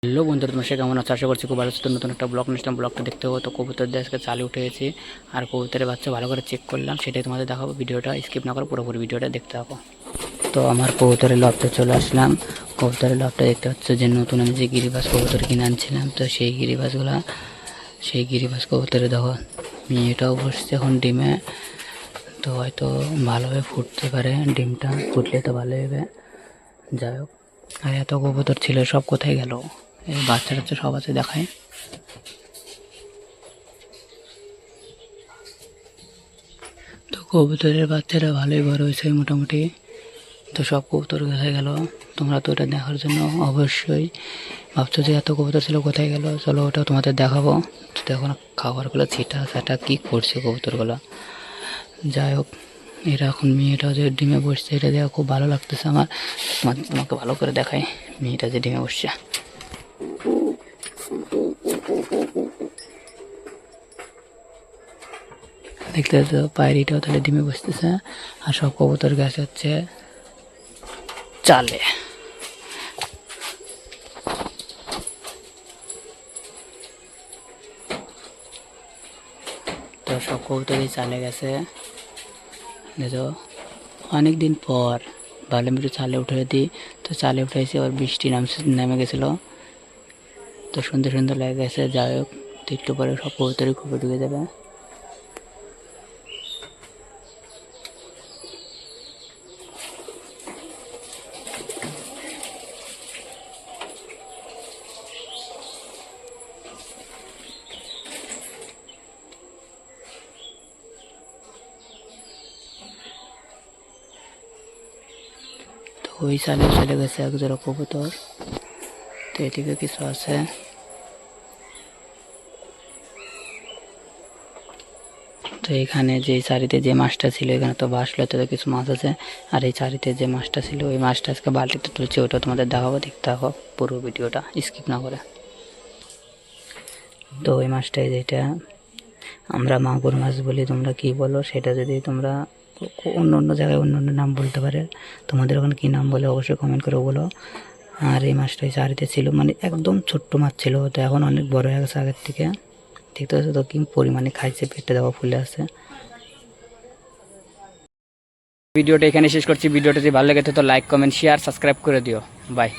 Hello বন্ধুরা, তোমার কেমন আছো? আশা করছি খুব ভালো আছো। তো নতুন একটা ব্লগ নিয়েছিলাম, ব্লগটা দেখতে হবে। তো কবুতর দিয়ে আজকে চালে উঠে গেছি আর কবুতরের বাচ্চা ভালো করে চেক করলাম, সেটাই তোমাদের দেখাবো। ভিডিওটা স্কিপ না করে পুরোপুরি ভিডিওটা দেখতে হবে। তো আমার কবুতরের লফটে চলে আসলাম। কবুতরের লফটে দেখতে হচ্ছে যে নতুন আমি যে গিরিবাস কবুতর কিনে আনছিলাম, তো সেই গিরিবাস কবুতরে দেখো মেয়েটাও বসছে এখন ডিমে। তো হয়তো ভালোভাবে ফুটতে পারে, ডিমটা ফুটলে তো ভালো হবে। যাই হোক, আর এত কবুতর ছিল, সব কোথায় গেল? এই বাচ্চা টাচ্চা সব আছে, দেখায়। তো কবুতরের বাচ্চারা ভালোই বড় হয়েছে মোটামুটি। তো সব কবুতর কোথায় গেল? তোমরা তো ওটা দেখার জন্য অবশ্যই ভাবছো যে এত কবুতর ছিল কোথায় গেল। চলো ওটা তোমাদের দেখাবো। তো দেখো না খাবারগুলো ছিটা ছাটা কী করছে কবুতরগুলো। যাই হোক, এরা এখন মেয়েটা যে ডিমে বসছে, এটা দেখে খুব ভালো লাগতেছে আমার। তোমাকে ভালো করে দেখাই মেয়েটা যে ডিমে বসছে। দেখতে তো পায়রিটাও তাহলে ডিমে বসতেছে, আর সব কবুতর গাছ হচ্ছে চালে। তো সব কবুতরই চালে গেছে। দেখো অনেক দিন পর ভাবলাম একটু চালে উঠে দিই। তো চালে উঠেছি, আবার বৃষ্টি নেমে গেছিলো। তো সুন্দর সুন্দর লেগে গেছে। যাই হোক, একটু পরে সব কবুতরই খুবই ঢুকে যাবে। তো ওই চালে চলে গেছে এক জোড়া কবুতর। তো এদিকে কিছু আছে। তো এখানে যে চারিতে যে মাছটা ছিল, এখানে তো বাসলো, তো কিছু মাছ আছে। আর এই চারিতে যে মাছটা ছিল, ওই মাছটা আজকে বালতিতে তুলছে, ওটা তোমাদের দেখাবো। দেখতে থাকো পুরো ভিডিওটা স্কিপ না করে। তো ওই মাছটাই যেটা আমরা মাগুর মাছ বলি, তোমরা কি বলো সেটা যদি তোমরা অন্য অন্য জায়গায় অন্য অন্য নাম বলতে পারে, তোমাদের ওখানে কী নাম বলে অবশ্যই কমেন্ট করে বলো। আর এই মাছটা ওই চারিতে ছিল, মানে একদম ছোট্ট মাছ ছিল, তো এখন অনেক বড় হয়ে গেছে আগের থেকে। দেখতে পাচ্ছ তো কি পরিমাণে খাইছে, পেটে দেওয়া ফুলে আছে। ভিডিওটা এখানে শেষ করছি। ভিডিওটা যদি ভালো লেগে থাকে তো লাইক কমেন্ট শেয়ার সাবস্ক্রাইব করে দিও। বাই।